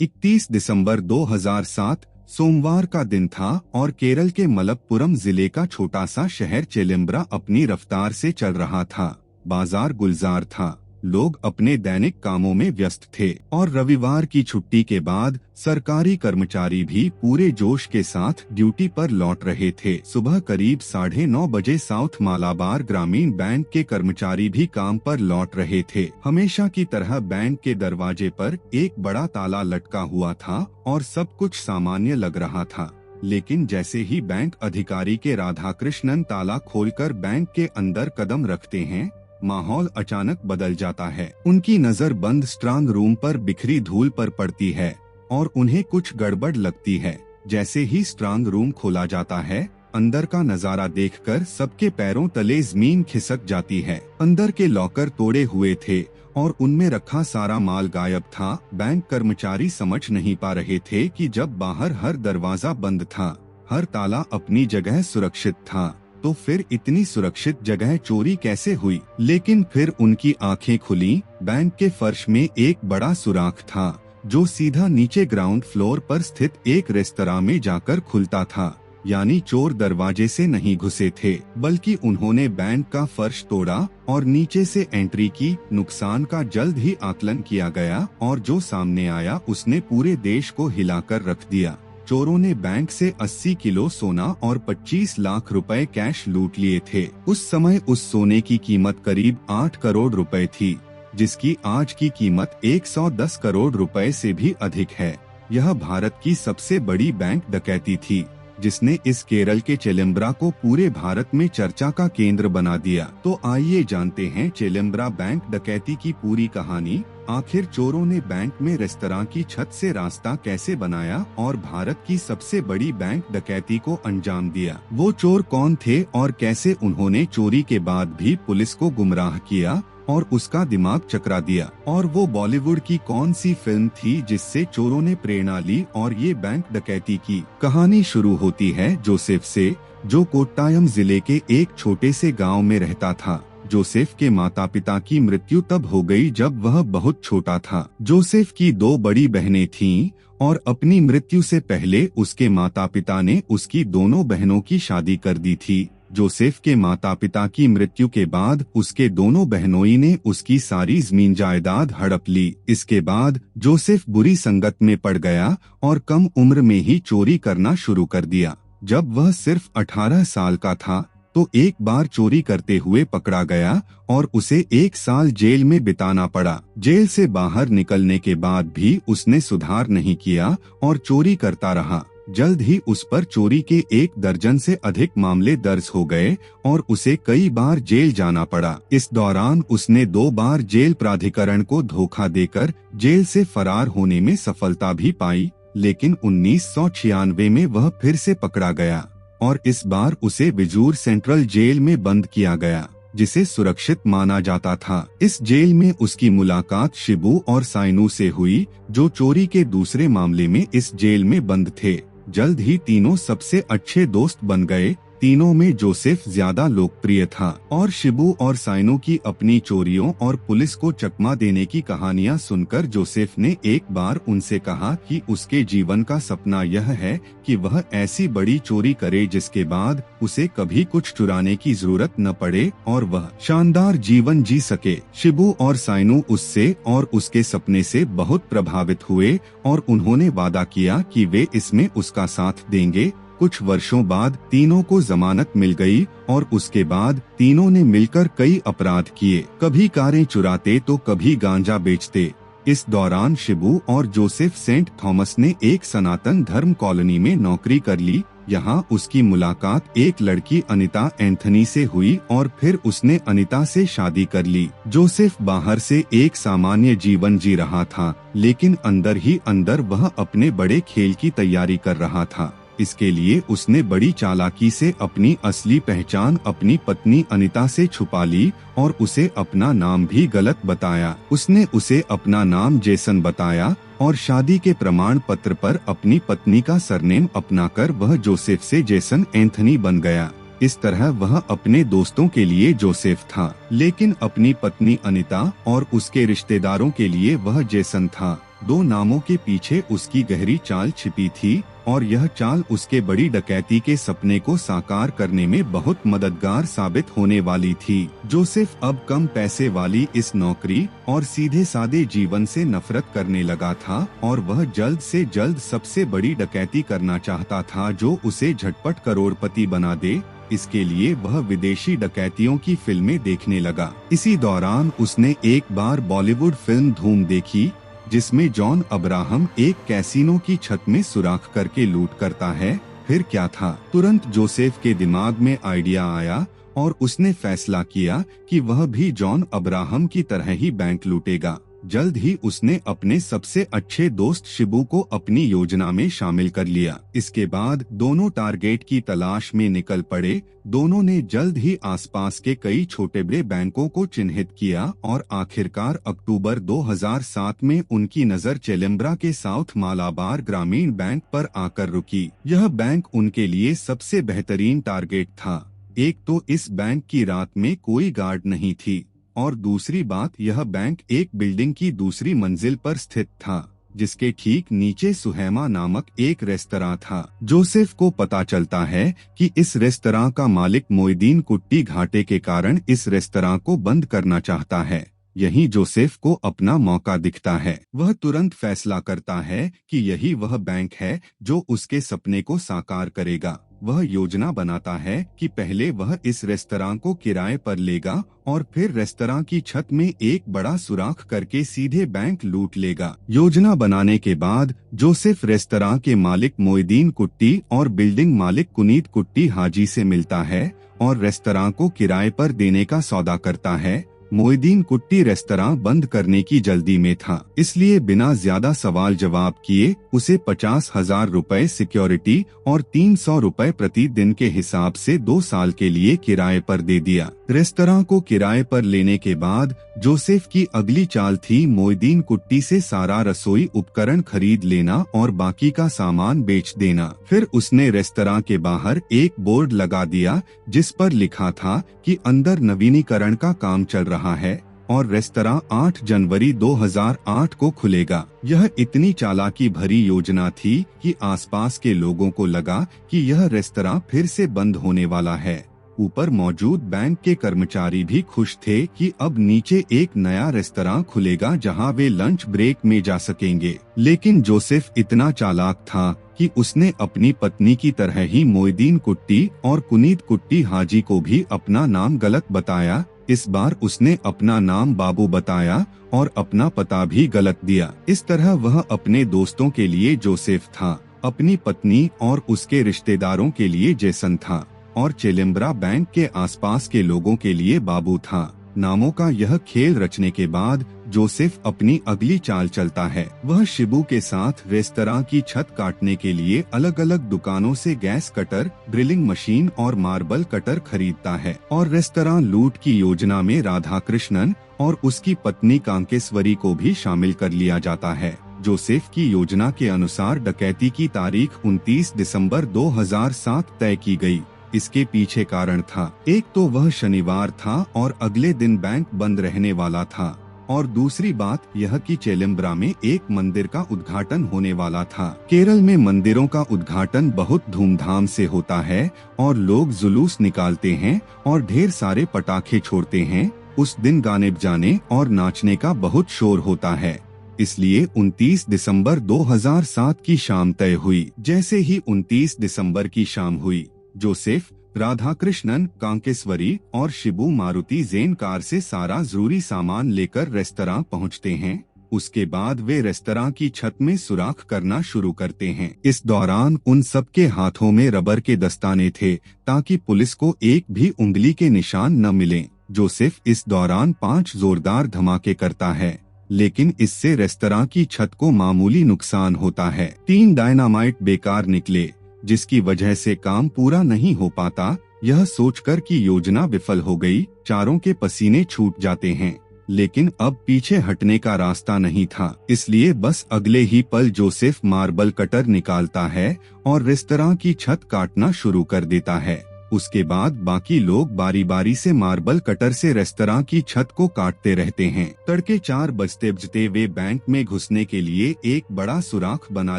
31 दिसंबर 2007 सोमवार का दिन था और केरल के मलप्पुरम जिले का छोटा सा शहर चेलेम्ब्रा अपनी रफ्तार से चल रहा था। बाजार गुलजार था, लोग अपने दैनिक कामों में व्यस्त थे और रविवार की छुट्टी के बाद सरकारी कर्मचारी भी पूरे जोश के साथ ड्यूटी पर लौट रहे थे। सुबह करीब 9:30 बजे साउथ मालाबार ग्रामीण बैंक के कर्मचारी भी काम पर लौट रहे थे। हमेशा की तरह बैंक के दरवाजे पर एक बड़ा ताला लटका हुआ था और सब कुछ सामान्य लग रहा था। लेकिन जैसे ही बैंक अधिकारी के राधाकृष्णन ताला खोलकर बैंक के अंदर कदम रखते हैं, माहौल अचानक बदल जाता है। उनकी नजर बंद स्ट्रांग रूम पर बिखरी धूल पर पड़ती है और उन्हें कुछ गड़बड़ लगती है। जैसे ही स्ट्रांग रूम खोला जाता है, अंदर का नजारा देखकर सबके पैरों तले जमीन खिसक जाती है। अंदर के लॉकर तोड़े हुए थे और उनमें रखा सारा माल गायब था। बैंक कर्मचारी समझ नहीं पा रहे थे कि जब बाहर हर दरवाजा बंद था, हर ताला अपनी जगह सुरक्षित था, तो फिर इतनी सुरक्षित जगह चोरी कैसे हुई। लेकिन फिर उनकी आंखें खुली। बैंक के फर्श में एक बड़ा सुराख था जो सीधा नीचे ग्राउंड फ्लोर पर स्थित एक रेस्तरां में जाकर खुलता था। यानी चोर दरवाजे से नहीं घुसे थे, बल्कि उन्होंने बैंक का फर्श तोड़ा और नीचे से एंट्री की। नुकसान का जल्द ही आकलन किया गया और जो सामने आया उसने पूरे देश को हिलाकर रख दिया। चोरों ने बैंक से 80 किलो सोना और 25 लाख रुपए कैश लूट लिए थे। उस समय उस सोने की कीमत करीब 8 करोड़ रुपए थी, जिसकी आज की कीमत 110 करोड़ रुपए से भी अधिक है। यह भारत की सबसे बड़ी बैंक डकैती थी, जिसने इस केरल के चेलेम्ब्रा को पूरे भारत में चर्चा का केंद्र बना दिया। तो आइए जानते हैं चेलेम्ब्रा बैंक डकैती की पूरी कहानी। आखिर चोरों ने बैंक में रेस्तरां की छत से रास्ता कैसे बनाया और भारत की सबसे बड़ी बैंक डकैती को अंजाम दिया। वो चोर कौन थे और कैसे उन्होंने चोरी के बाद भी पुलिस को गुमराह किया और उसका दिमाग चकरा दिया। और वो बॉलीवुड की कौन सी फिल्म थी जिससे चोरों ने प्रेरणा ली और ये बैंक डकैती की कहानी शुरू होती है जोसेफ से, जो कोट्टायम जिले के एक छोटे से गांव में रहता था। जोसेफ के माता पिता की मृत्यु तब हो गई जब वह बहुत छोटा था। जोसेफ की 2 बड़ी बहनें थीं और अपनी मृत्यु से पहले उसके माता पिता ने उसकी दोनों बहनों की शादी कर दी थी। जोसेफ के माता पिता की मृत्यु के बाद उसके दोनों बहनोई ने उसकी सारी जमीन जायदाद हड़प ली। इसके बाद जोसेफ बुरी संगत में पड़ गया और कम उम्र में ही चोरी करना शुरू कर दिया। जब वह सिर्फ 18 साल का था तो एक बार चोरी करते हुए पकड़ा गया और उसे 1 साल जेल में बिताना पड़ा। जेल से बाहर निकलने के बाद भी उसने सुधार नहीं किया और चोरी करता रहा। जल्द ही उस पर चोरी के 1 दर्जन से अधिक मामले दर्ज हो गए और उसे कई बार जेल जाना पड़ा। इस दौरान उसने 2 बार जेल प्राधिकरण को धोखा देकर जेल से फरार होने में सफलता भी पाई। लेकिन 1996 में वह फिर से पकड़ा गया और इस बार उसे विजूर सेंट्रल जेल में बंद किया गया, जिसे सुरक्षित माना जाता था। इस जेल में उसकी मुलाकात शिबू और साइनू से हुई, जो चोरी के दूसरे मामले में इस जेल में बंद थे। जल्द ही तीनों सबसे अच्छे दोस्त बन गए। तीनों में जोसेफ ज्यादा लोकप्रिय था और शिबू और साइनू की अपनी चोरियों और पुलिस को चकमा देने की कहानियां सुनकर जोसेफ ने एक बार उनसे कहा कि उसके जीवन का सपना यह है कि वह ऐसी बड़ी चोरी करे जिसके बाद उसे कभी कुछ चुराने की जरूरत न पड़े और वह शानदार जीवन जी सके। शिबू और साइनू उससे और उसके सपने से बहुत प्रभावित हुए और उन्होंने वादा किया कि वे इसमें उसका साथ देंगे। कुछ वर्षों बाद तीनों को जमानत मिल गई और उसके बाद तीनों ने मिलकर कई अपराध किए। कभी कारें चुराते तो कभी गांजा बेचते। इस दौरान शिबू और जोसेफ सेंट थॉमस ने एक सनातन धर्म कॉलोनी में नौकरी कर ली। यहाँ उसकी मुलाकात एक लड़की अनीता एंथनी से हुई और फिर उसने अनीता से शादी कर ली। जोसेफ बाहर से एक सामान्य जीवन जी रहा था, लेकिन अंदर ही अंदर वह अपने बड़े खेल की तैयारी कर रहा था। इसके लिए उसने बड़ी चालाकी से अपनी असली पहचान अपनी पत्नी अनीता से छुपा ली और उसे अपना नाम भी गलत बताया। उसने उसे अपना नाम जेसन बताया और शादी के प्रमाण पत्र पर अपनी पत्नी का सरनेम अपनाकर वह जोसेफ से जेसन एंथनी बन गया। इस तरह वह अपने दोस्तों के लिए जोसेफ था, लेकिन अपनी पत्नी अनीता और उसके रिश्तेदारों के लिए वह जेसन था। दो नामों के पीछे उसकी गहरी चाल छिपी थी और यह चाल उसके बड़ी डकैती के सपने को साकार करने में बहुत मददगार साबित होने वाली थी। जोसेफ अब कम पैसे वाली इस नौकरी और सीधे सादे जीवन से नफरत करने लगा था और वह जल्द से जल्द सबसे बड़ी डकैती करना चाहता था जो उसे झटपट करोड़पति बना दे। इसके लिए वह विदेशी डकैतियों की फिल्में देखने लगा। इसी दौरान उसने एक बार बॉलीवुड फिल्म धूम देखी जिसमें जॉन अब्राहम एक कैसीनो की छत में सुराख करके लूट करता है। फिर क्या था, तुरंत जोसेफ के दिमाग में आइडिया आया और उसने फैसला किया कि वह भी जॉन अब्राहम की तरह ही बैंक लूटेगा। जल्द ही उसने अपने सबसे अच्छे दोस्त शिबू को अपनी योजना में शामिल कर लिया। इसके बाद दोनों टारगेट की तलाश में निकल पड़े। दोनों ने जल्द ही आसपास के कई छोटे बड़े बैंकों को चिन्हित किया और आखिरकार अक्टूबर 2007 में उनकी नजर चेलेम्ब्रा के साउथ मालाबार ग्रामीण बैंक पर आकर रुकी। यह बैंक उनके लिए सबसे बेहतरीन टारगेट था। एक तो इस बैंक की रात में कोई गार्ड नहीं थी और दूसरी बात, यह बैंक एक बिल्डिंग की दूसरी मंजिल पर स्थित था जिसके ठीक नीचे सुहेमा नामक एक रेस्तरां था। जोसेफ को पता चलता है कि इस रेस्तरां का मालिक मोइदीन कुट्टी घाटे के कारण इस रेस्तरां को बंद करना चाहता है। यही जोसेफ को अपना मौका दिखता है। वह तुरंत फैसला करता है कि यही वह बैंक है जो उसके सपने को साकार करेगा। वह योजना बनाता है कि पहले वह इस रेस्तरां को किराए पर लेगा और फिर रेस्तरां की छत में एक बड़ा सुराख करके सीधे बैंक लूट लेगा। योजना बनाने के बाद जोसेफ रेस्तरां के मालिक मोइदीन कुट्टी और बिल्डिंग मालिक कुनीत कुट्टी हाजी से मिलता है और रेस्तरां को किराए पर देने का सौदा करता है। मोइदीन कुट्टी रेस्तरां बंद करने की जल्दी में था, इसलिए बिना ज्यादा सवाल जवाब किए उसे 50,000 रुपए सिक्योरिटी और 300 रुपए प्रति दिन के हिसाब से 2 साल के लिए किराए पर दे दिया। रेस्तरां को किराए पर लेने के बाद जोसेफ की अगली चाल थी मोइदीन कुट्टी से सारा रसोई उपकरण खरीद लेना और बाकी का सामान बेच देना। फिर उसने रेस्तरां के बाहर एक बोर्ड लगा दिया जिस पर लिखा था कि अंदर नवीनीकरण का काम चल रहा है और रेस्तरां 8 जनवरी 2008 को खुलेगा। यह इतनी चालाकी भरी योजना थी कि आसपास के लोगों को लगा कि यह रेस्तरां फिर से बंद होने वाला है। ऊपर मौजूद बैंक के कर्मचारी भी खुश थे कि अब नीचे एक नया रेस्तरां खुलेगा जहां वे लंच ब्रेक में जा सकेंगे। लेकिन जोसेफ इतना चालाक था कि उसने अपनी पत्नी की तरह ही मोइदीन कुट्टी और कुनीत कुट्टी हाजी को भी अपना नाम गलत बताया। इस बार उसने अपना नाम बाबू बताया और अपना पता भी गलत दिया। इस तरह वह अपने दोस्तों के लिए जोसेफ था, अपनी पत्नी और उसके रिश्तेदारों के लिए जेसन था और चेलेम्ब्रा बैंक के आसपास के लोगों के लिए बाबू था। नामों का यह खेल रचने के बाद जोसेफ अपनी अगली चाल चलता है। वह शिबू के साथ रेस्तरां की छत काटने के लिए अलग अलग दुकानों से गैस कटर, ड्रिलिंग मशीन और मार्बल कटर खरीदता है और रेस्तरां लूट की योजना में राधा कृष्णन और उसकी पत्नी कांकेश्वरी को भी शामिल कर लिया जाता है। जोसेफ की योजना के अनुसार डकैती की तारीख 29 दिसंबर 2007 तय की गई। इसके पीछे कारण था, एक तो वह शनिवार था और अगले दिन बैंक बंद रहने वाला था और दूसरी बात यह कि चेलेम्ब्रा में एक मंदिर का उद्घाटन होने वाला था। केरल में मंदिरों का उद्घाटन बहुत धूमधाम से होता है और लोग जुलूस निकालते हैं और ढेर सारे पटाखे छोड़ते हैं। उस दिन गाने बजाने और नाचने का बहुत शोर होता है। इसलिए 29 दिसंबर 2007 की शाम तय हुई। जैसे ही 29 दिसंबर की शाम हुई, जोसेफ, राधा कृष्णन, कांकेश्वरी और शिबू मारुति जेन कार से सारा जरूरी सामान लेकर रेस्तरां पहुंचते हैं। उसके बाद वे रेस्तरां की छत में सुराख करना शुरू करते हैं। इस दौरान उन सबके हाथों में रबर के दस्ताने थे ताकि पुलिस को एक भी उंगली के निशान न मिलें। जोसेफ इस दौरान 5 जोरदार धमाके करता है, लेकिन इससे रेस्तरां की छत को मामूली नुकसान होता है। 3 डायनामाइट बेकार निकले जिसकी वजह से काम पूरा नहीं हो पाता। यह सोचकर कि योजना विफल हो गई, चारों के पसीने छूट जाते हैं। लेकिन अब पीछे हटने का रास्ता नहीं था, इसलिए बस अगले ही पल जोसेफ मार्बल कटर निकालता है और रेस्तरां की छत काटना शुरू कर देता है। उसके बाद बाकी लोग बारी बारी से मार्बल कटर से रेस्तरां की छत को काटते रहते हैं। तड़के 4 बजते वे बैंक में घुसने के लिए एक बड़ा सुराख बना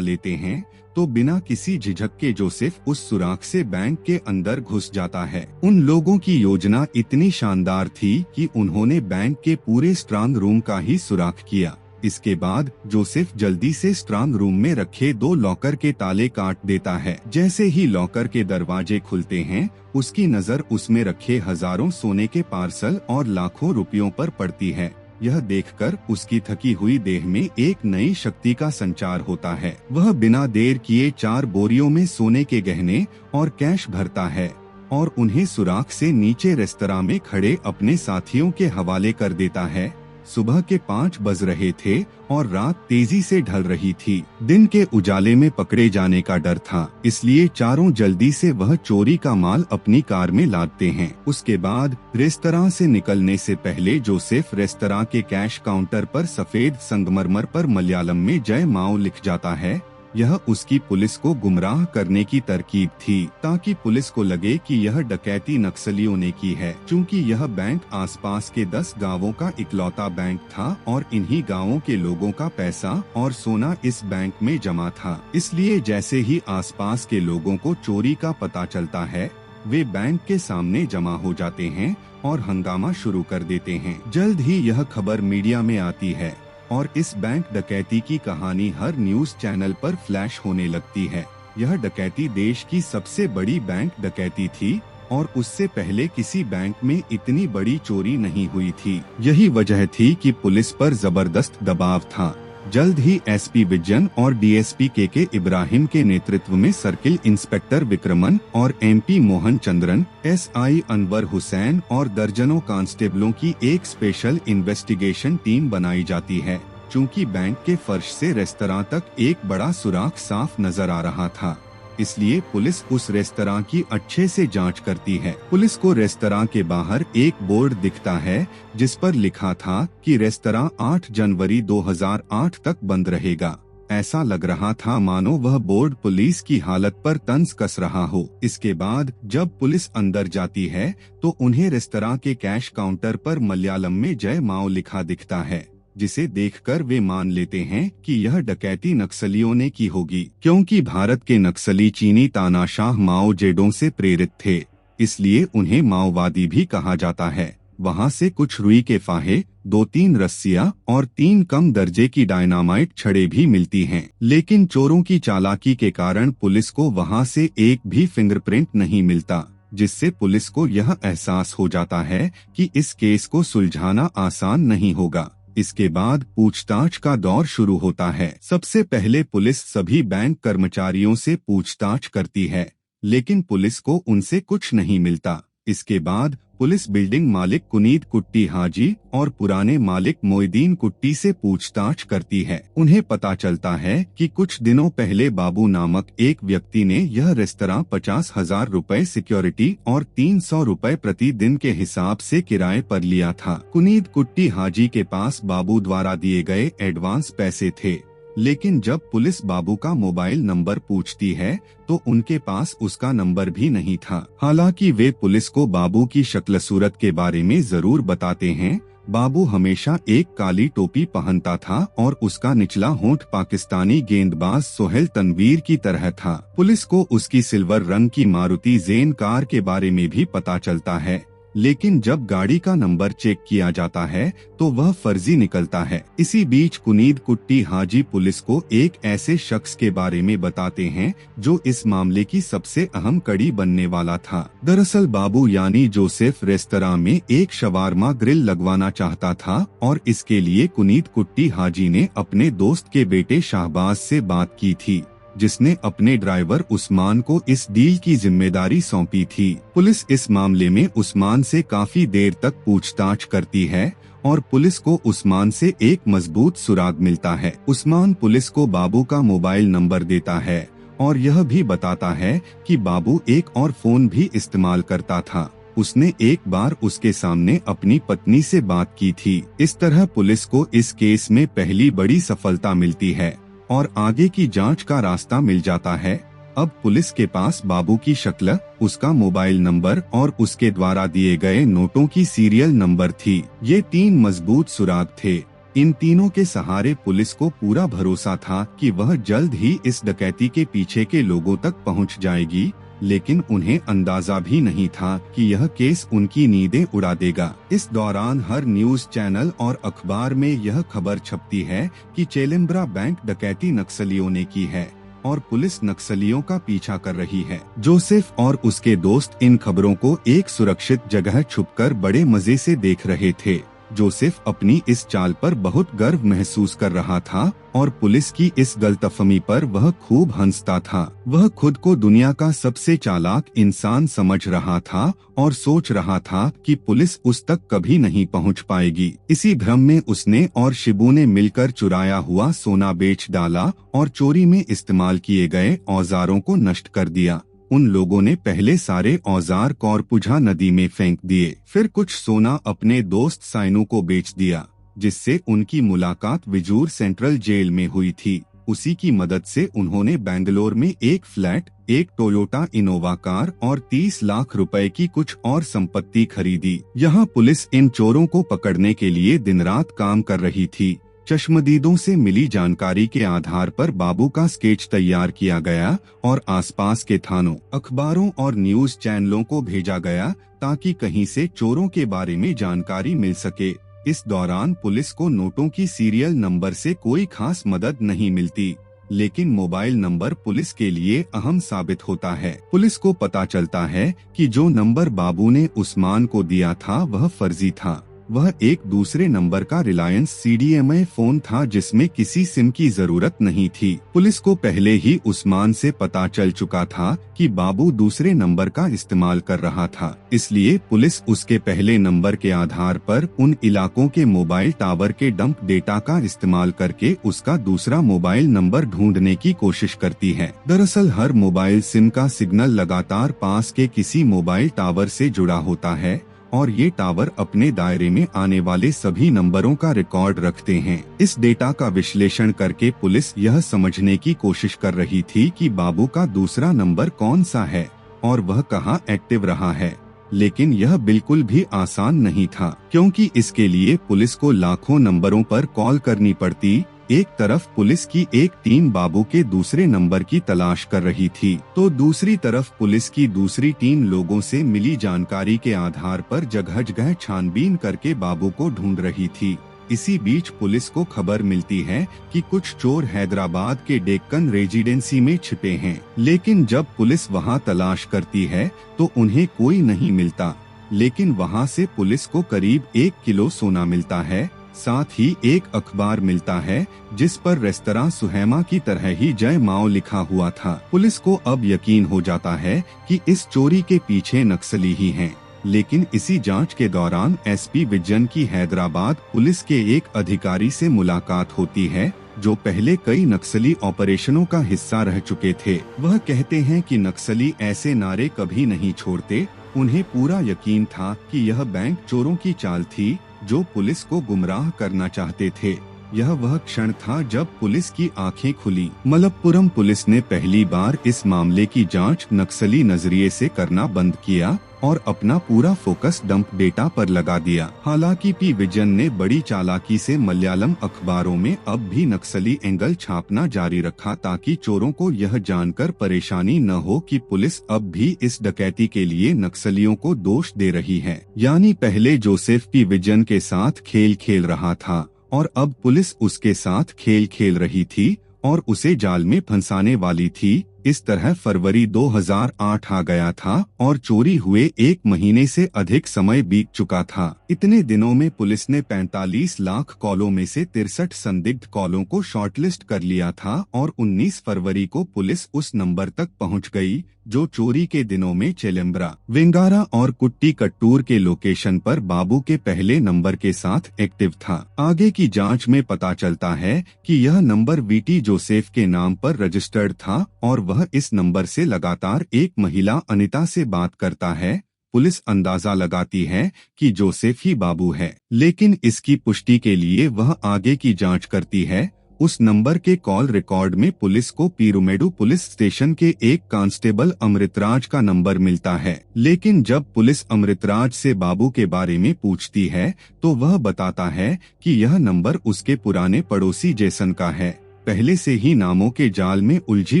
लेते हैं, तो बिना किसी झिझक के जोसेफ उस सुराख से बैंक के अंदर घुस जाता है। उन लोगों की योजना इतनी शानदार थी कि उन्होंने बैंक के पूरे स्ट्रांग रूम का ही सुराख किया। इसके बाद जोसेफ जल्दी से स्ट्रांग रूम में रखे 2 लॉकर के ताले काट देता है। जैसे ही लॉकर के दरवाजे खुलते हैं, उसकी नजर उसमें रखे हजारों सोने के पार्सल और लाखों रुपयों पर पड़ती है। यह देखकर उसकी थकी हुई देह में एक नई शक्ति का संचार होता है। वह बिना देर किए 4 बोरियों में सोने के गहने और कैश भरता है और उन्हें सुराख से नीचे रेस्तरां में खड़े अपने साथियों के हवाले कर देता है। सुबह के 5 बज रहे थे और रात तेजी से ढल रही थी। दिन के उजाले में पकड़े जाने का डर था, इसलिए चारों जल्दी से वह चोरी का माल अपनी कार में लादते हैं। उसके बाद रेस्तरां से निकलने से पहले जोसेफ रेस्तरां के कैश काउंटर पर सफेद संगमरमर पर मलयालम में जय माओ लिख जाता है। यह उसकी पुलिस को गुमराह करने की तरकीब थी, ताकि पुलिस को लगे कि यह डकैती नक्सलियों ने की है। चूँकि यह बैंक आसपास के 10 गांवों का इकलौता बैंक था और इन्हीं गांवों के लोगों का पैसा और सोना इस बैंक में जमा था, इसलिए जैसे ही आसपास के लोगों को चोरी का पता चलता है, वे बैंक के सामने जमा हो जाते हैं और हंगामा शुरू कर देते हैं। जल्द ही यह खबर मीडिया में आती है और इस बैंक डकैती की कहानी हर न्यूज चैनल पर फ्लैश होने लगती है। यह डकैती देश की सबसे बड़ी बैंक डकैती थी और उससे पहले किसी बैंक में इतनी बड़ी चोरी नहीं हुई थी। यही वजह थी कि पुलिस पर जबरदस्त दबाव था। जल्द ही एसपी विजयन और डीएसपी के इब्राहिम के नेतृत्व में सर्किल इंस्पेक्टर विक्रमन और एमपी मोहन चंद्रन, एसआई अनवर हुसैन और दर्जनों कांस्टेबलों की एक स्पेशल इन्वेस्टिगेशन टीम बनाई जाती है। चूँकि बैंक के फर्श से रेस्तरां तक एक बड़ा सुराख साफ नजर आ रहा था, इसलिए पुलिस उस रेस्तरां की अच्छे से जांच करती है। पुलिस को रेस्तरां के बाहर एक बोर्ड दिखता है जिस पर लिखा था कि रेस्तरां 8 जनवरी 2008 तक बंद रहेगा। ऐसा लग रहा था मानो वह बोर्ड पुलिस की हालत पर तंज कस रहा हो। इसके बाद जब पुलिस अंदर जाती है तो उन्हें रेस्तरां के कैश काउंटर पर मलयालम में जय माओ लिखा दिखता है, जिसे देखकर वे मान लेते हैं कि यह डकैती नक्सलियों ने की होगी। क्योंकि भारत के नक्सली चीनी तानाशाह माओ जेडोंग से प्रेरित थे, इसलिए उन्हें माओवादी भी कहा जाता है। वहां से कुछ रुई के फाहे, 2-3 रस्सियां और 3 कम दर्जे की डायनामाइट छड़ें भी मिलती हैं। लेकिन चोरों की चालाकी के कारण पुलिस को वहां से एक भी फिंगरप्रिंट नहीं मिलता, जिससे पुलिस को यह एहसास हो जाता है कि इस केस को सुलझाना आसान नहीं होगा। इसके बाद पूछताछ का दौर शुरू होता है। सबसे पहले पुलिस सभी बैंक कर्मचारियों से पूछताछ करती है, लेकिन पुलिस को उनसे कुछ नहीं मिलता। इसके बाद पुलिस बिल्डिंग मालिक कुनीद कुट्टी हाजी और पुराने मालिक मोइदीन कुट्टी से पूछताछ करती है। उन्हें पता चलता है कि कुछ दिनों पहले बाबू नामक एक व्यक्ति ने यह रेस्तरां 50,000 रुपए सिक्योरिटी और 300 रुपए प्रति दिन के हिसाब से किराए पर लिया था। कुनीद कुट्टी हाजी के पास बाबू द्वारा दिए गए एडवांस पैसे थे, लेकिन जब पुलिस बाबू का मोबाइल नंबर पूछती है तो उनके पास उसका नंबर भी नहीं था। हालांकि वे पुलिस को बाबू की शक्ल सूरत के बारे में जरूर बताते हैं। बाबू हमेशा एक काली टोपी पहनता था और उसका निचला होंठ पाकिस्तानी गेंदबाज सोहेल तनवीर की तरह था। पुलिस को उसकी सिल्वर रंग की मारुति ज़ेन कार के बारे में भी पता चलता है, लेकिन जब गाड़ी का नंबर चेक किया जाता है तो वह फर्जी निकलता है। इसी बीच कुनीद कुट्टी हाजी पुलिस को एक ऐसे शख्स के बारे में बताते हैं जो इस मामले की सबसे अहम कड़ी बनने वाला था। दरअसल बाबू यानी जोसेफ रेस्तरां में एक शवारमा ग्रिल लगवाना चाहता था और इसके लिए कुनीद कुट्टी हाजी ने अपने दोस्त के बेटे शाहबाज से बात की थी, जिसने अपने ड्राइवर उस्मान को इस डील की जिम्मेदारी सौंपी थी। पुलिस इस मामले में उस्मान से काफी देर तक पूछताछ करती है और पुलिस को उस्मान से एक मजबूत सुराग मिलता है। उस्मान पुलिस को बाबू का मोबाइल नंबर देता है और यह भी बताता है कि बाबू एक और फोन भी इस्तेमाल करता था। उसने एक बार उसके सामने अपनी पत्नी से बात की थी। इस तरह पुलिस को इस केस में पहली बड़ी सफलता मिलती है और आगे की जांच का रास्ता मिल जाता है। अब पुलिस के पास बाबू की शक्ल, उसका मोबाइल नंबर और उसके द्वारा दिए गए नोटों की सीरियल नंबर थी। ये 3 मजबूत सुराग थे। इन तीनों के सहारे पुलिस को पूरा भरोसा था कि वह जल्द ही इस डकैती के पीछे के लोगों तक पहुंच जाएगी, लेकिन उन्हें अंदाजा भी नहीं था कि यह केस उनकी नींदें उड़ा देगा। इस दौरान हर न्यूज चैनल और अखबार में यह खबर छपती है कि चेलेम्ब्रा बैंक डकैती नक्सलियों ने की है और पुलिस नक्सलियों का पीछा कर रही है। जोसेफ और उसके दोस्त इन खबरों को एक सुरक्षित जगह छुपकर बड़े मजे से देख रहे थे। जोसेफ अपनी इस चाल पर बहुत गर्व महसूस कर रहा था और पुलिस की इस गलतफहमी पर वह खूब हंसता था। वह खुद को दुनिया का सबसे चालाक इंसान समझ रहा था और सोच रहा था कि पुलिस उस तक कभी नहीं पहुंच पाएगी। इसी भ्रम में उसने और शिबू ने मिलकर चुराया हुआ सोना बेच डाला और चोरी में इस्तेमाल किए गए औजारों को नष्ट कर दिया। उन लोगों ने पहले सारे औजार कौरपुझा नदी में फेंक दिए, फिर कुछ सोना अपने दोस्त साइनू को बेच दिया, जिससे उनकी मुलाकात विजूर सेंट्रल जेल में हुई थी। उसी की मदद से उन्होंने बेंगलोर में एक फ्लैट, एक टोयोटा इनोवा कार और 30 लाख रुपए की कुछ और संपत्ति खरीदी। यहाँ पुलिस इन चोरों को पकड़ने के लिए दिन रात काम कर रही थी। चश्मदीदों से मिली जानकारी के आधार पर बाबू का स्केच तैयार किया गया और आसपास के थानों, अखबारों और न्यूज चैनलों को भेजा गया ताकि कहीं से चोरों के बारे में जानकारी मिल सके। इस दौरान पुलिस को नोटों की सीरियल नंबर से कोई खास मदद नहीं मिलती, लेकिन मोबाइल नंबर पुलिस के लिए अहम साबित होता है। पुलिस को पता चलता है कि जो नंबर बाबू ने उस्मान को दिया था वह फर्जी था। वह एक दूसरे नंबर का रिलायंस CDMA फोन था जिसमें किसी सिम की जरूरत नहीं थी। पुलिस को पहले ही उस्मान से पता चल चुका था कि बाबू दूसरे नंबर का इस्तेमाल कर रहा था, इसलिए पुलिस उसके पहले नंबर के आधार पर उन इलाकों के मोबाइल टावर के डंप डेटा का इस्तेमाल करके उसका दूसरा मोबाइल नंबर ढूंढने की कोशिश करती है। दरअसल हर मोबाइल सिम का सिग्नल लगातार पास के किसी मोबाइल टावर से जुड़ा होता है और ये टावर अपने दायरे में आने वाले सभी नंबरों का रिकॉर्ड रखते हैं। इस डेटा का विश्लेषण करके पुलिस यह समझने की कोशिश कर रही थी कि बाबू का दूसरा नंबर कौन सा है और वह कहाँ एक्टिव रहा है, लेकिन यह बिल्कुल भी आसान नहीं था, क्योंकि इसके लिए पुलिस को लाखों नंबरों पर कॉल करनी पड़ती। एक तरफ पुलिस की एक टीम बाबू के दूसरे नंबर की तलाश कर रही थी, तो दूसरी तरफ पुलिस की दूसरी टीम लोगों से मिली जानकारी के आधार पर जगह-जगह छानबीन करके बाबू को ढूंढ रही थी। इसी बीच पुलिस को खबर मिलती है कि कुछ चोर हैदराबाद के डेक्कन रेजिडेंसी में छिपे हैं, लेकिन जब पुलिस वहां तलाश करती है तो उन्हें कोई नहीं मिलता। लेकिन वहां से पुलिस को करीब 1 किलो सोना मिलता है, साथ ही एक अखबार मिलता है जिस पर रेस्तरां सुहेमा की तरह ही जय माओ लिखा हुआ था। पुलिस को अब यकीन हो जाता है कि इस चोरी के पीछे नक्सली ही हैं। लेकिन इसी जांच के दौरान SP विजन की हैदराबाद पुलिस के एक अधिकारी से मुलाकात होती है जो पहले कई नक्सली ऑपरेशनों का हिस्सा रह चुके थे। वह कहते हैं कि नक्सली ऐसे नारे कभी नहीं छोड़ते। उन्हें पूरा यकीन था कि यह बैंक चोरों की चाल थी जो पुलिस को गुमराह करना चाहते थे। यह वह क्षण था जब पुलिस की आंखें खुली। मलप्पुरम पुलिस ने पहली बार इस मामले की जांच नक्सली नजरिए से करना बंद किया और अपना पूरा फोकस डंप डेटा पर लगा दिया। हालांकि P विजन ने बड़ी चालाकी से मलयालम अखबारों में अब भी नक्सली एंगल छापना जारी रखा ताकि चोरों को यह जानकर परेशानी न हो कि पुलिस अब भी इस डकैती के लिए नक्सलियों को दोष दे रही है। यानी पहले जोसेफ P विजन के साथ खेल खेल रहा था और अब पुलिस उसके साथ खेल खेल रही थी और उसे जाल में फंसाने वाली थी। इस तरह फरवरी 2008 आ गया था और चोरी हुए 1 महीने से अधिक समय बीत चुका था। इतने दिनों में पुलिस ने 45 लाख कॉलों में से 63 संदिग्ध कॉलों को शॉर्टलिस्ट कर लिया था और 19 फरवरी को पुलिस उस नंबर तक पहुंच गई जो चोरी के दिनों में चेलेम्ब्रा, वेंगारा और कुट्टी कट्टूर के लोकेशन पर बाबू के पहले नंबर के साथ एक्टिव था। आगे की जांच में पता चलता है कि यह नंबर VT जोसेफ के नाम पर रजिस्टर्ड था और वह इस नंबर से लगातार एक महिला अनिता से बात करता है। पुलिस अंदाजा लगाती है कि जोसेफ ही बाबू है, लेकिन इसकी पुष्टि के लिए वह आगे की जांच करती है। उस नंबर के कॉल रिकॉर्ड में पुलिस को पीरूमेडु पुलिस स्टेशन के एक कांस्टेबल अमृतराज का नंबर मिलता है। लेकिन जब पुलिस अमृतराज से बाबू के बारे में पूछती है तो वह बताता है कि यह नंबर उसके पुराने पड़ोसी जेसन का है। पहले से ही नामों के जाल में उलझी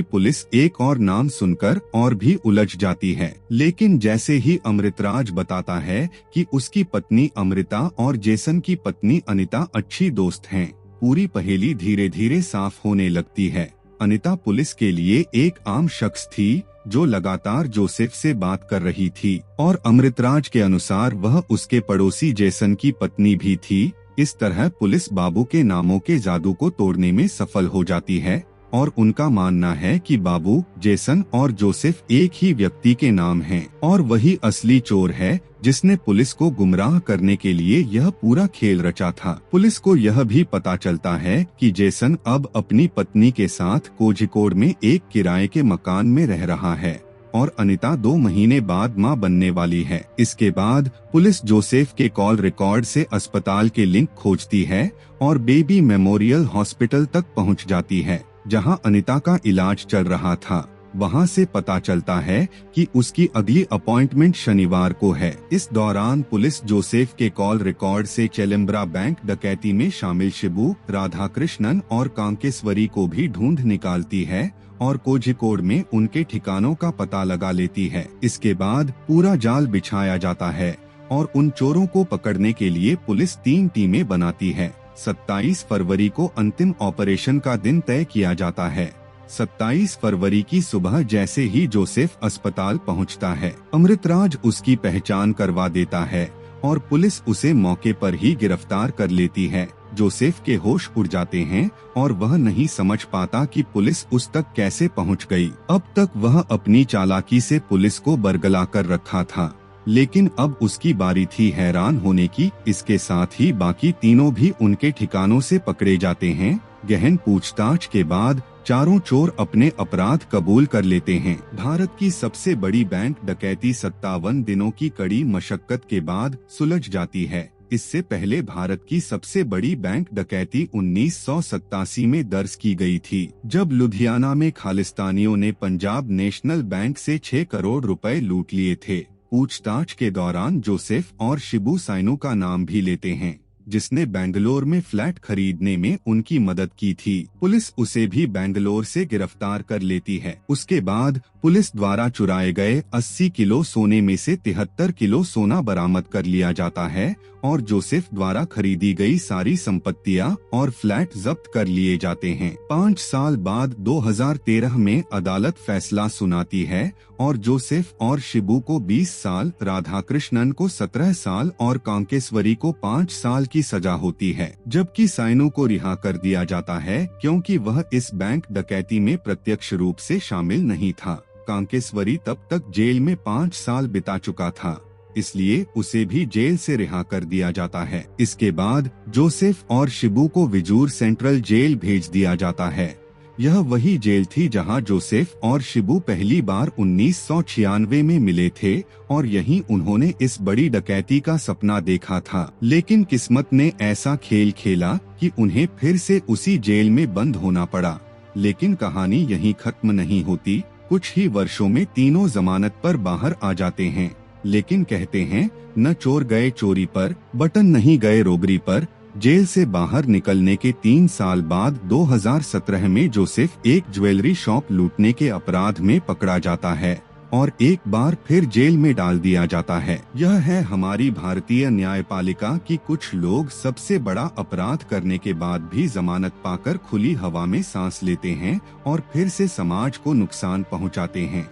पुलिस एक और नाम सुनकर और भी उलझ जाती है। लेकिन जैसे ही अमृतराज बताता है कि उसकी पत्नी अमृता और जेसन की पत्नी अनिता अच्छी दोस्त हैं, पूरी पहेली धीरे धीरे साफ होने लगती है। अनिता पुलिस के लिए एक आम शख्स थी जो लगातार जोसेफ से बात कर रही थी और अमृतराज के अनुसार वह उसके पड़ोसी जेसन की पत्नी भी थी। इस तरह पुलिस बाबू के नामों के जादू को तोड़ने में सफल हो जाती है और उनका मानना है कि बाबू, जेसन और जोसेफ एक ही व्यक्ति के नाम हैं और वही असली चोर है जिसने पुलिस को गुमराह करने के लिए यह पूरा खेल रचा था। पुलिस को यह भी पता चलता है कि जेसन अब अपनी पत्नी के साथ कोझिकोड में एक किराए के मकान में रह रहा है और अनिता 2 महीने बाद मां बनने वाली है। इसके बाद पुलिस जोसेफ के कॉल रिकॉर्ड से अस्पताल के लिंक खोजती है और बेबी मेमोरियल हॉस्पिटल तक पहुंच जाती है जहां अनिता का इलाज चल रहा था। वहां से पता चलता है कि उसकी अगली अपॉइंटमेंट शनिवार को है। इस दौरान पुलिस जोसेफ के कॉल रिकॉर्ड से चेलेम्ब्रा बैंक डकैती में शामिल शिबू, राधाकृष्णन और कांकेश्वरी को भी ढूंढ निकालती है और कोझिकोड में उनके ठिकानों का पता लगा लेती है। इसके बाद पूरा जाल बिछाया जाता है और उन चोरों को पकड़ने के लिए पुलिस 3 टीमें बनाती है। 27 फरवरी को अंतिम ऑपरेशन का दिन तय किया जाता है। 27 फरवरी की सुबह जैसे ही जोसेफ अस्पताल पहुंचता है, अमृतराज उसकी पहचान करवा देता है और पुलिस उसे मौके पर ही गिरफ्तार कर लेती है। जोसेफ के होश उड़ जाते हैं और वह नहीं समझ पाता कि पुलिस उस तक कैसे पहुंच गई। अब तक वह अपनी चालाकी से पुलिस को बरगला कर रखा था, लेकिन अब उसकी बारी थी हैरान होने की। इसके साथ ही बाकी तीनों भी उनके ठिकानों से पकड़े जाते हैं। गहन पूछताछ के बाद चारों चोर अपने अपराध कबूल कर लेते हैं। भारत की सबसे बड़ी बैंक डकैती 57 दिनों की कड़ी मशक्कत के बाद सुलझ जाती है। इससे पहले भारत की सबसे बड़ी बैंक डकैती 1987 में दर्ज की गई थी, जब लुधियाना में खालिस्तानियों ने पंजाब नेशनल बैंक से 6 करोड़ रुपए लूट लिए थे। पूछताछ के दौरान जोसेफ और शिबू साइनू का नाम भी लेते हैं, जिसने बेंगलोर में फ्लैट खरीदने में उनकी मदद की थी। पुलिस उसे भी बेंगलोर से गिरफ्तार कर लेती है। उसके बाद पुलिस द्वारा चुराए गए 80 किलो सोने में से 73 किलो सोना बरामद कर लिया जाता है और जोसेफ द्वारा खरीदी गई सारी संपत्तियां और फ्लैट जब्त कर लिए जाते हैं। 5 साल बाद 2013 में अदालत फैसला सुनाती है और जोसेफ और शिबू को 20 साल, राधाकृष्णन को 17 साल और कांकेश्वरी को 5 साल की सजा होती है, जबकि साइनू को रिहा कर दिया जाता है क्योंकि वह इस बैंक डकैती में प्रत्यक्ष रूप से शामिल नहीं था। कांकेश्वरी तब तक जेल में 5 साल बिता चुका था, इसलिए उसे भी जेल से रिहा कर दिया जाता है। इसके बाद जोसेफ और शिबू को विजूर सेंट्रल जेल भेज दिया जाता है। यह वही जेल थी जहां जोसेफ और शिबू पहली बार 1996 में मिले थे और यहीं उन्होंने इस बड़ी डकैती का सपना देखा था। लेकिन किस्मत ने ऐसा खेल खेला कि उन्हें फिर से उसी जेल में बंद होना पड़ा। लेकिन कहानी यहीं खत्म नहीं होती। कुछ ही वर्षों में तीनों जमानत पर बाहर आ जाते हैं, लेकिन कहते हैं न चोर गए चोरी पर, बटन नहीं गए रोबरी पर। जेल से बाहर निकलने के 3 साल बाद 2017 में जोसेफ एक ज्वेलरी शॉप लूटने के अपराध में पकड़ा जाता है और एक बार फिर जेल में डाल दिया जाता है। यह है हमारी भारतीय न्यायपालिका कि कुछ लोग सबसे बड़ा अपराध करने के बाद भी जमानत पाकर खुली हवा में सांस लेते हैं और फिर से समाज को नुकसान पहुंचाते हैं।